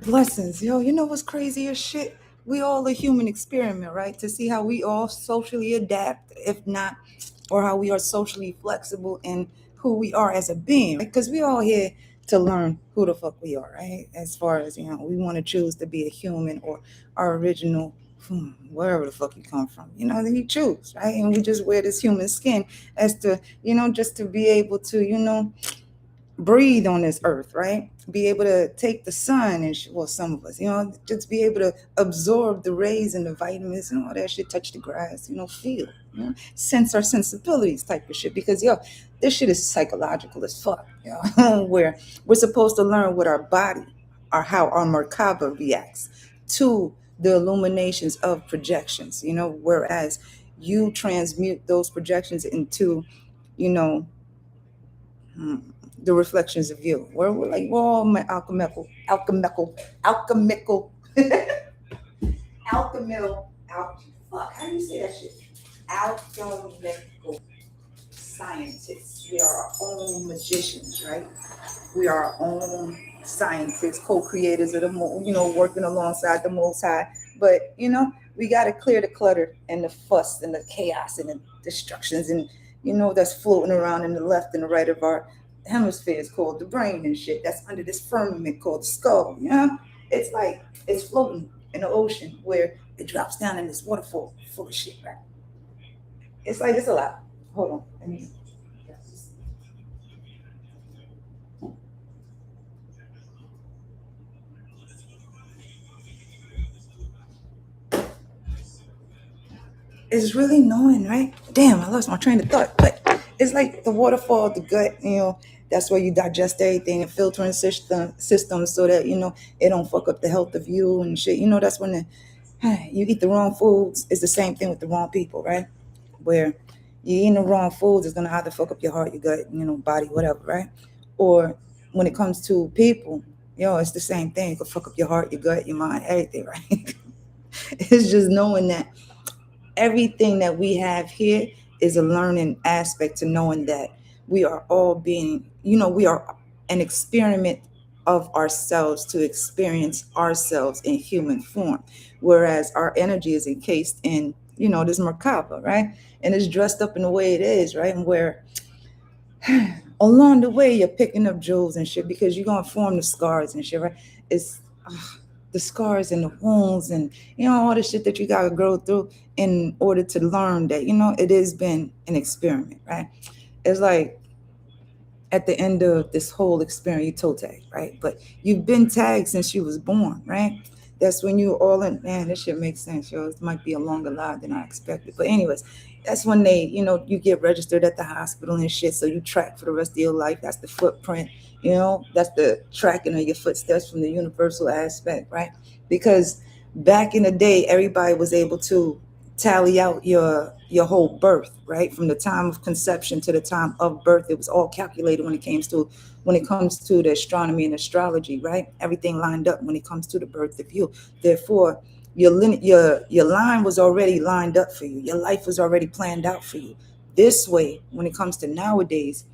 Blessings, yo. You know what's crazy as shit? We all a human experiment, right? To see how we all socially adapt, if not, or how we are socially flexible in who we are as a being, right? Because we all here to learn who the fuck we are, right? As far as, we want to choose to be a human or our original, wherever the fuck you come from, then you choose, right? And we just wear this human skin as to, just to be able to, breathe on this earth, right? Be able to take the sun and, well, some of us, just be able to absorb the rays and the vitamins and all that shit, touch the grass, feel, sense our sensibilities type of shit. Because, this shit is psychological as fuck, where we're supposed to learn what our body or how our Merkaba reacts to the illuminations of projections, whereas you transmute those projections into, you know, the reflections of you. We're all alchemical, fuck, how do you say that shit? Alchemical scientists. We are our own magicians, right? We are our own scientists, co-creators of the moon, working alongside the Most High. But we got to clear the clutter and the fuss and the chaos and the destructions and that's floating around in the left and the right of our hemispheres called the brain and shit. That's under this firmament called the skull. It's like it's floating in the ocean where it drops down in this waterfall full of shit. Right? It's like it's a lot. Hold on. It's really knowing, right? Damn, I lost my train of thought. But it's like the waterfall, the gut, that's where you digest everything and filtering systems so that, it don't fuck up the health of you and shit. That's when you eat the wrong foods. It's the same thing with the wrong people, right? Where you eating the wrong foods is gonna either fuck up your heart, your gut, body, whatever, right? Or when it comes to people, it's the same thing. It could fuck up your heart, your gut, your mind, everything, right? It's just knowing that everything that we have here is a learning aspect to knowing that we are all being, we are an experiment of ourselves to experience ourselves in human form. Whereas our energy is encased in, this Merkaba, right? And it's dressed up in the way it is, right? And where along the way you're picking up jewels and shit because you're gonna form the scars and shit, right? It's the scars and the wounds and all the shit that you gotta go through in order to learn that it has been an experiment, right? It's like at the end of this whole experience, you toe tag, right? But you've been tagged since you was born, right? That's when you all in. Man, this shit makes sense, yo. It might be a longer life than I expected, but anyways, that's when they, you get registered at the hospital and shit. So you track for the rest of your life. That's the footprint, that's the tracking of your footsteps from the universal aspect, right? Because back in the day, everybody was able to tally out your whole birth, right? From the time of conception to the time of birth, it was all calculated when it comes to the astronomy and astrology, right? Everything lined up when it comes to the birth of you. Therefore, your line was already lined up for you. Your life was already planned out for you. This way, when it comes to nowadays,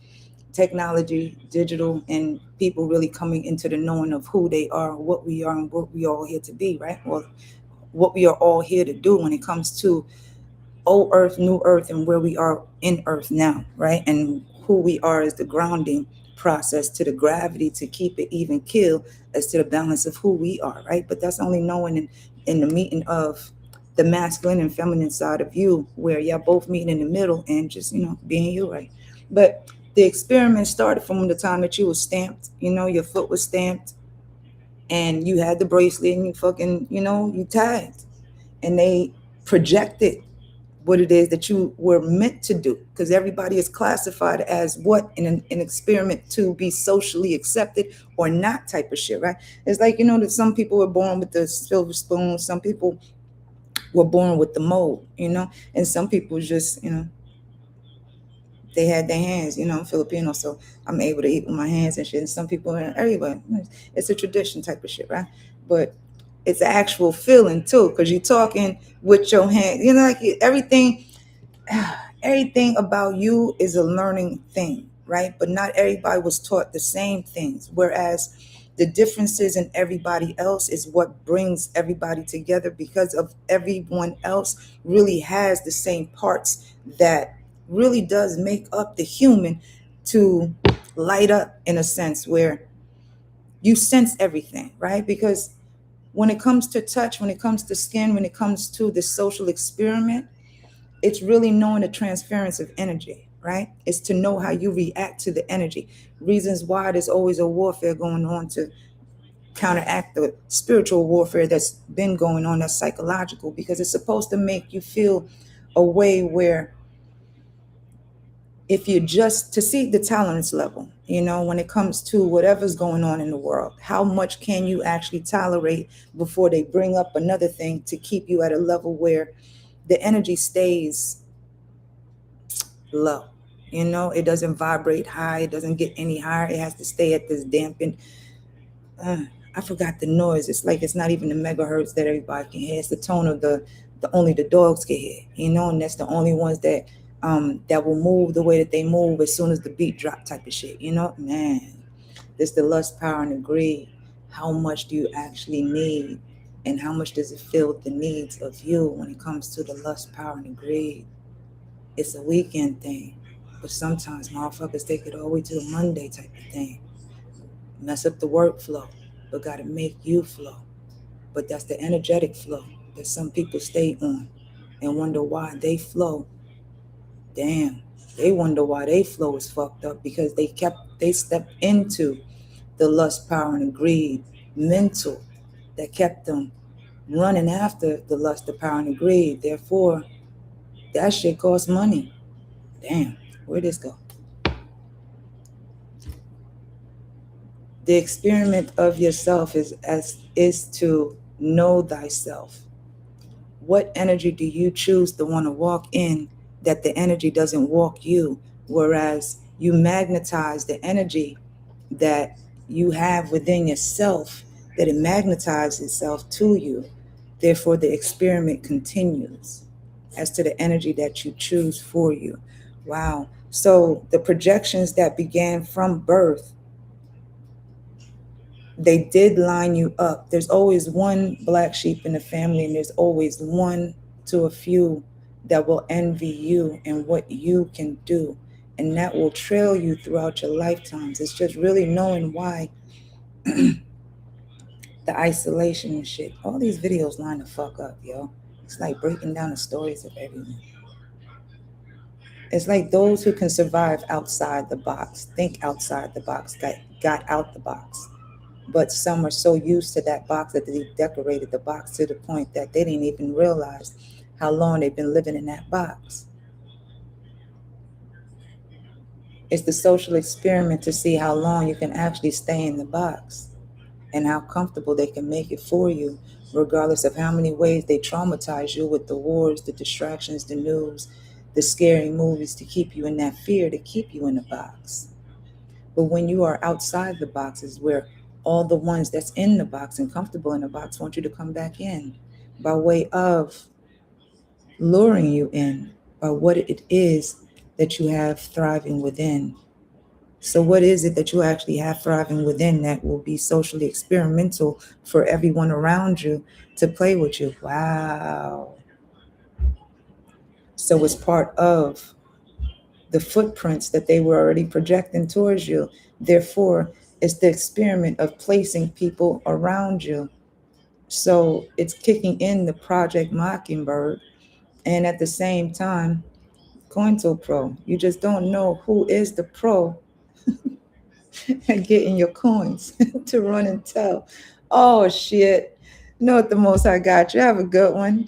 technology, digital, and people really coming into the knowing of who they are, what we are, and what we are all here to be, right? Well, what we are all here to do when it comes to old earth, new earth, and where we are in earth now, right? And who we are is the grounding process to the gravity to keep it even kill as to the balance of who we are, right? But that's only knowing in the meeting of the masculine and feminine side of you, where y'all both meeting in the middle and just, being you, right? But the experiment started from the time that you was stamped, your foot was stamped and you had the bracelet and you fucking, you tagged and they projected what it is that you were meant to do because everybody is classified as what in an experiment to be socially accepted or not type of shit, right? It's like that some people were born with the silver spoon, some people were born with the mold, and some people just they had their hands, I'm Filipino, so I'm able to eat with my hands and shit. And some people, everybody, it's a tradition type of shit, right? But it's an actual feeling too, because you're talking with your hand, like everything, everything about you is a learning thing, right? But not everybody was taught the same things. Whereas The differences in everybody else is what brings everybody together, because of everyone else really has the same parts that really does make up the human to light up, in a sense where you sense everything, right? Because when it comes to touch, when it comes to skin, when it comes to the social experiment, it's really knowing the transference of energy, right? It's to know how you react to the energy. Reasons why there's always a warfare going on to counteract the spiritual warfare that's been going on, that's psychological, because it's supposed to make you feel a way where, if you just to see the tolerance level, when it comes to whatever's going on in the world, how much can you actually tolerate before they bring up another thing to keep you at a level where the energy stays low. It doesn't vibrate high, it doesn't get any higher, it has to stay at this dampened, uh, I forgot the noise. It's like it's not even the megahertz that everybody can hear. It's the tone of the only the dogs can hear, and that's the only ones that will move the way that they move as soon as the beat drop, type of shit. Man, this the lust, power, and the greed. How much do you actually need, and how much does it fill the needs of you when it comes to the lust, power, and the greed? It's a weekend thing, but sometimes motherfuckers take it all the way to the Monday type of thing. Mess up the workflow, but gotta make you flow. But that's the energetic flow that some people stay on and wonder why they flow. Damn, they wonder why they flow is fucked up, because they stepped into the lust, power, and the greed mental that kept them running after the lust, the power, and the greed. Therefore, that shit costs money. Damn, where'd this go? The experiment of yourself is to know thyself. What energy do you choose to want to walk in that the energy doesn't walk you? Whereas you magnetize the energy that you have within yourself, that it magnetizes itself to you. Therefore, the experiment continues as to the energy that you choose for you. Wow. So the projections that began from birth, they did line you up. There's always one black sheep in the family, and there's always one to a few that will envy you and what you can do. And that will trail you throughout your lifetimes. It's just really knowing why the isolation and shit. All these videos line the fuck up, yo. It's like breaking down the stories of everyone. It's like those who can survive outside the box, think outside the box, got out the box. But some are so used to that box that they decorated the box to the point that they didn't even realize how long they've been living in that box. It's the social experiment to see how long you can actually stay in the box and how comfortable they can make it for you, regardless of how many ways they traumatize you with the wars, the distractions, the news, the scary movies, to keep you in that fear, to keep you in the box. But when you are outside the box is where all the ones that's in the box and comfortable in the box want you to come back in, by way of luring you in by what it is that you have thriving within. So what is it that you actually have thriving within that will be socially experimental for everyone around you to play with you? Wow. So it's part of the footprints that they were already projecting towards you. Therefore, it's the experiment of placing people around you. So it's kicking in the Project Mockingbird, and at the same time, CoinToPro. You just don't know who is the pro at getting your coins to run and tell. Oh shit. Know what the most I got you. Have a good one.